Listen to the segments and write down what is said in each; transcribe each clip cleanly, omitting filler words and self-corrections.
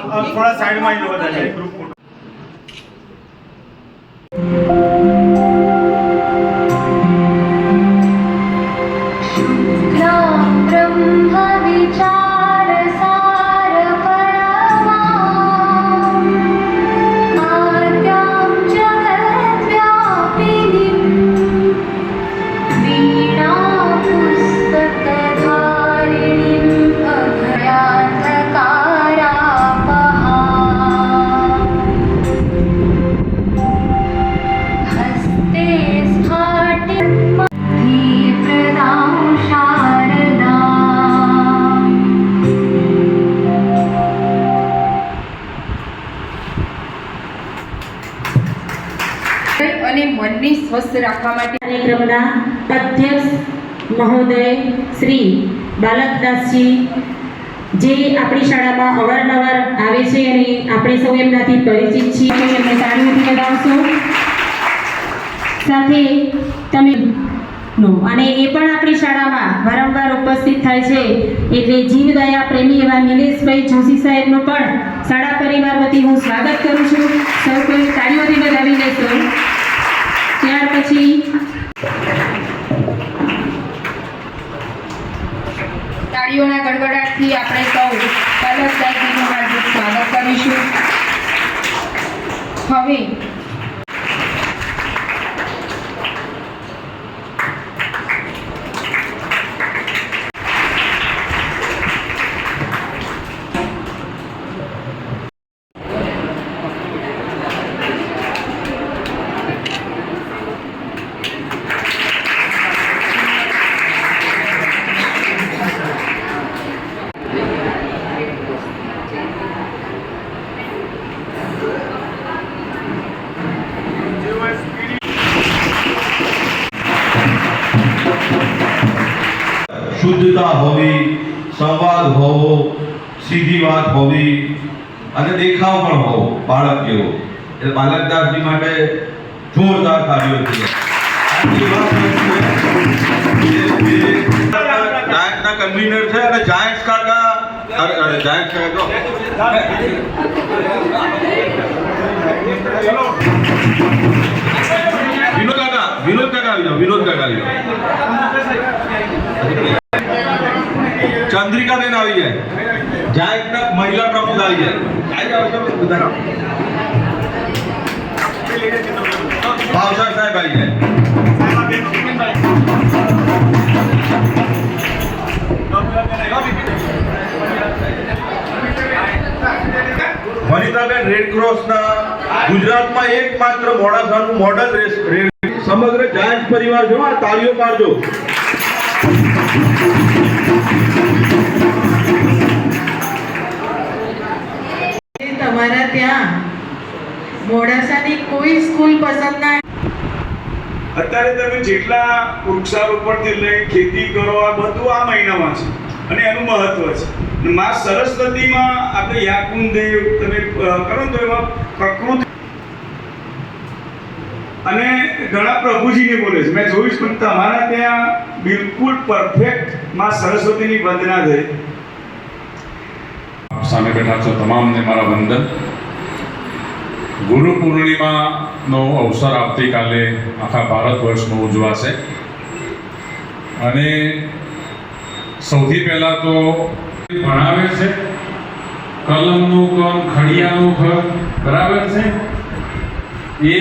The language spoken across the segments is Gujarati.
थोड़ा साइड में लो बताइए ग्रुप फोटो। અને મનને સ્વસ્થ રાખવા માટે કાર્યક્રમના અધ્યક્ષ મહોદય શ્રી બાલકદાસજી જે આપણી શાળામાં અવારનવાર આવે છે અને આપણે સૌ એમનાથી પરિચિત છીએ, એમને તાળીઓથી વધાવશો. સાથે તમે અને એ પણ આપણી શાળામાં વારંવાર ઉપસ્થિત થાય છે એટલે જીવદયા પ્રેમી એવા નિલેશભાઈ જોશી સાહેબનું પણ શાળા પરિવાર વતી હું સ્વાગત કરું છું. સૌ કોઈ તાળીઓથી વધાવી લેશો. ત્યાર પછી તાળીઓના ગડગડાટથી આપણે સૌ બાલકદાસજીનું હાર્દિક સ્વાગત કરીશું. હવે શુદ્ધતા હોવી, સંવાદ હોવો, સીધી વાત હોવી અને દેખાવ પણ હોવો બાળક જેવો. એટલે બાલકદાસજી માટે જોરદાર કાર્યો છે. જાયન્ટના કન્વીનર છે અને જાયન્ટ્સ કાકા જાયન્ટ્સ કાકા વિનોદ કાકા આવી જાઓ. વિનોદ કાકા આવી જાઓ. चंद्रिका बेन आई है. जायक महिला प्रमुख आई है. भावसार साहब आई है. वनिताबेन रेड क्रॉस ना गुजरात में एकमात्र मोडासाનું મોડલ સમગ્ર જાયન્ટ પરિવાર જો તાળીઓ પાડજો. તમારા ત્યાં મોડાસાની કોઈ સ્કૂલ પસંદ ના. અત્યારે તમે જેટલા વૃક્ષારોપણથી લઈ ખેતી કરો આ બધું આ મહિનામાં છે અને એનું મહત્વ છે. માં સરસ્વતીમાં આપણે યાકુંદેવ તમે કરો તો એમાં પ્રકૃતિ અને ઘણા પ્રભુજીને બોલે છે. મેં જોયું પણ તમારા ત્યાં બિલકુલ પરફેક્ટ માં સરસ્વતીની વંદના થઈ. સામે બેઠા છો તમામને મારા વંદન. ગુરુ પૂર્ણિમાનો અવસર આવતીકાલે આખા ભારત વર્ષમાં ઉજવાશે અને સૌથી પહેલાં તો ભણાવે છે કલમનું કામ ખડિયાનું ઘર બરાબર છે. એ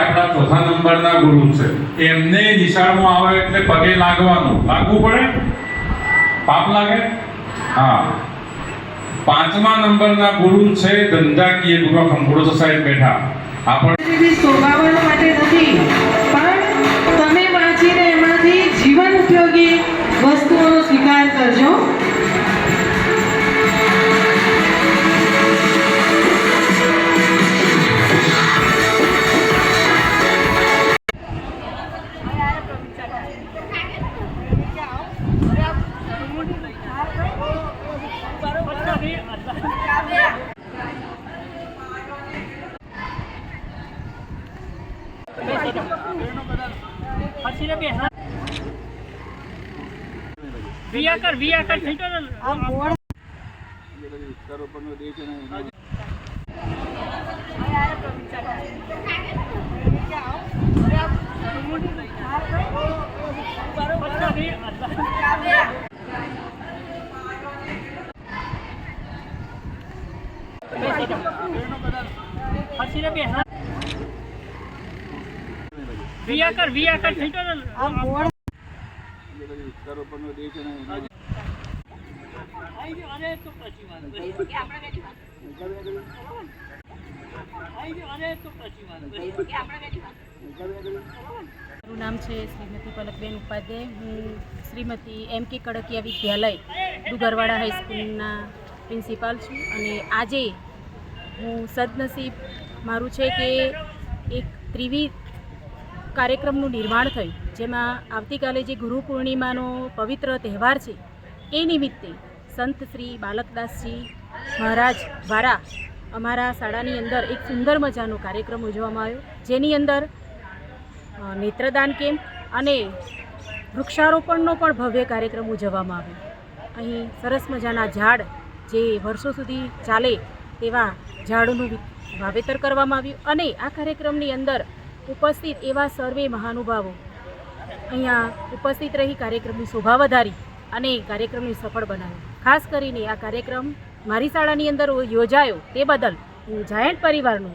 આપણા ચોથા નંબરના ગુરુ છે. એમને નિશાળમાં આવે એટલે પગે લાગવાનું. લાગવું પડે? પાપ લાગે? હા. પાંચમા નંબરના ગુરુ છે ધંધાકીય ગુરુ. ખંભોળો સાહેબ બેઠા. આપણે શોભાવવા માટે નથી પણ તમે વાંચીને એમાંથી જીવન ઉપયોગી વસ્તુઓનો સ્વીકાર કરજો. વિયા કર થઈ તો મારું નામ છે શ્રીમતી પલકબેન ઉપાધ્યાય. હું શ્રીમતી M.K. કડકિયા વિદ્યાલય ડુગરવાડા હાઈસ્કૂલના પ્રિન્સિપાલ છું. અને આજે હું સદનસીબ મારું છે કે એક ત્રિવિધ કાર્યક્રમનું નિર્માણ થયું, જેમાં આવતીકાલે જે ગુરુ પૂર્ણિમાનો પવિત્ર તહેવાર છે એ નિમિત્તે સંત શ્રી બાલકદાસજી મહારાજ દ્વારા અમારા શાળાની અંદર એક સુંદર મજાનો કાર્યક્રમ ઉજવવામાં આવ્યો, જેની અંદર નેત્રદાન કેમ્પ અને વૃક્ષારોપણનો પણ ભવ્ય કાર્યક્રમ ઉજવવામાં આવ્યો. અહીં સરસ મજાના ઝાડ જે વર્ષો સુધી ચાલે તેવા ઝાડનું વાવેતર કરવામાં આવ્યું અને આ કાર્યક્રમની અંદર ઉપસ્થિત એવા સર્વે મહાનુભાવો અહીંયા ઉપસ્થિત રહી કાર્યક્રમની શોભા વધારી અને કાર્યક્રમને સફળ બનાવ્યો. ખાસ કરીને આ કાર્યક્રમ મારી શાળાની અંદર યોજાયો તે બદલ હું જાયન્ટ પરિવારનો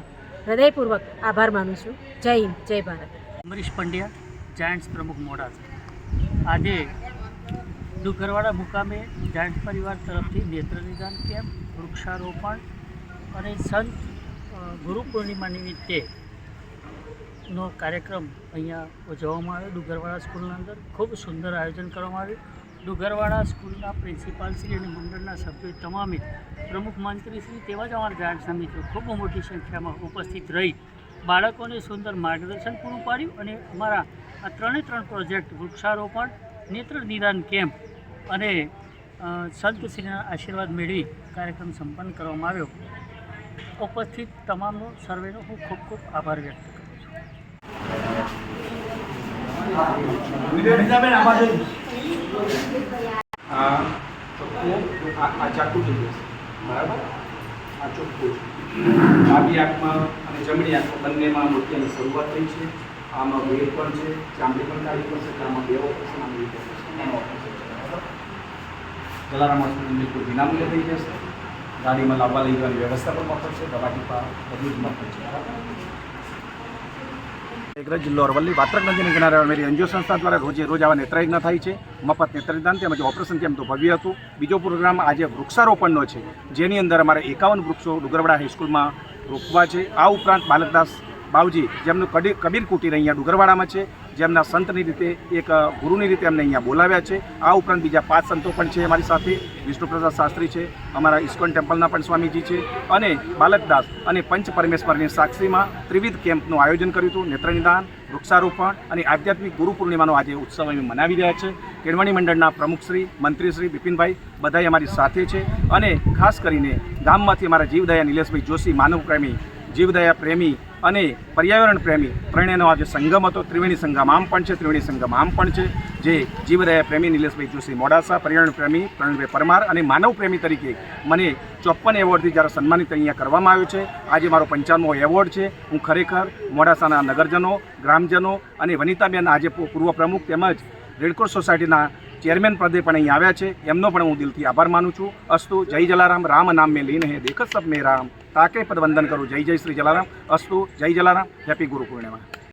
હૃદયપૂર્વક આભાર માનું છું. જય હિન્દ, જય ભારત. અમરીશ પંડ્યા, જાયન્ટ્સ પ્રમુખ મોડાસા. આજે ડુગરવાડા મુકામે જાયન્ટ પરિવાર તરફથી નેત્રનિદાન કેમ્પ, વૃક્ષારોપણ અને સંત ગુરુ પૂર્ણિમા નિમિત્તે નો કાર્યક્રમ અહીંયા ઉજવવામાં આવ્યો. ડુગરવાડા સ્કૂલના અંદર ખૂબ સુંદર આયોજન કરવામાં આવ્યું. ડુગરવાડા સ્કૂલના પ્રિન્સિપાલશ્રી અને મંડળના સભ્યો તમામે, પ્રમુખ મંત્રીશ્રી તેવા જ અમારા જાયન્ટ્સના મિત્રો ખૂબ મોટી સંખ્યામાં ઉપસ્થિત રહી બાળકોને સુંદર માર્ગદર્શન પૂરું પાડ્યું અને અમારા આ 3 પ્રોજેક્ટ વૃક્ષારોપણ, નેત્ર નિદાન કેમ્પ અને સંતશ્રીના આશીર્વાદ મેળવી કાર્યક્રમ સંપન્ન કરવામાં આવ્યો. ઉપસ્થિત તમામનો સર્વેનો હું ખૂબ ખૂબ આભાર વ્યક્ત કરું છું. આ ચાકુ થઈ જશે, બરાબર? આ ચોખ્ખું ડાબી આંખમાં અને જમણી આંખમાં બંનેમાં મોતિયાની શરૂઆત થઈ છે. આમાં વેર પણ છે, ચામડી પણ કાઢી પડશે, આમાં બે ઓપરેશન, આમાં એક ઓપરેશન, એનો ઓપરેશન છે, બરાબર? જલારામ હોસ્પિટલ બિલકુલ વિનામૂલ્ય થઈ જશે. ગાડીમાં લાવવા લઈ જવાની વ્યવસ્થા પણ મફત છે, દવા ટીપા બધું જ મફત છે, બરાબર? મેઘરજ જિલ્લો અરવલ્લી વાત્રક નદીના કિનારે મેરી એનજીઓ સંસ્થા દ્વારા રોજ આવા નેત્રયજ્ઞ થાય છે. મફત નેત્રદાન તેમજ ઓપરેશન કેમ્પ તો ભવ્ય હતું. બીજો પ્રોગ્રામ આજે વૃક્ષારોપણનો છે, જેની અંદર અમારે 51 વૃક્ષો ડુગરવાડા હાઈસ્કૂલમાં રોપવા છે. આ ઉપરાંત બાલકદાસ બાવજી જેમનું કબીર કુટીર અહીંયા ડુગરવાડામાં છે, જેમના સંતની રીતે એક ગુરુની રીતે અમને અહીંયા બોલાવ્યા છે. આ ઉપરાંત બીજા 5 સંતો પણ છે અમારી સાથે. વિષ્ણુપ્રસાદ શાસ્ત્રી છે, અમારા ઇસ્કોન ટેમ્પલના પણ સ્વામીજી છે, અને બાલકદાસ અને પંચ પરમેશ્વરની સાક્ષીમાં ત્રિવિધ કેમ્પનું આયોજન કર્યું હતું. નેત્રનિદાન, વૃક્ષારોપણ અને આધ્યાત્મિક ગુરુ પૂર્ણિમાનો આજે ઉત્સવ અમે મનાવી રહ્યા છે. કેળવણી મંડળના પ્રમુખશ્રી, મંત્રીશ્રી બિપિનભાઈ બધાએ અમારી સાથે છે. અને ખાસ કરીને ગામમાંથી અમારા જીવદયા નિલેશભાઈ જોશી, માનવ પ્રેમી, જીવદયા પ્રેમી અને પર્યાવરણ પ્રેમી ત્રણેયનો આજે સંગમ હતો. ત્રિવેણી સંગમ આમ પણ છે, ત્રિવેણી સંગમ આમ પણ છે. જે જીવદયા પ્રેમી નિલેશભાઈ જોશી મોડાસા, પર્યાવરણ પ્રેમી પ્રવીણભાઈ પરમાર અને માનવ પ્રેમી તરીકે મને 54 એવોર્ડથી જ્યારે સન્માનિત અહીંયા કરવામાં આવ્યો છે. આજે મારો 55મો એવોર્ડ છે. હું ખરેખર મોડાસાના નગરજનો, ગ્રામજનો અને વનિતાબેન આજે પૂર્વ પ્રમુખ તેમજ રેડક્રોસ સોસાયટીના ચેરમેન પદે પણ અહીં આવ્યા છે, એમનો પણ હું દિલથી આભાર માનું છું. અસ્તુ. જય જલારામ. રામ નામ મેં લીન હે દેખ સબ મેં રામ, તાકે પદ વંદન કરું. જય જય શ્રી જલારામ. અસ્તુ. જય જલારામ. હેપી ગુરુ પૂર્ણિમા.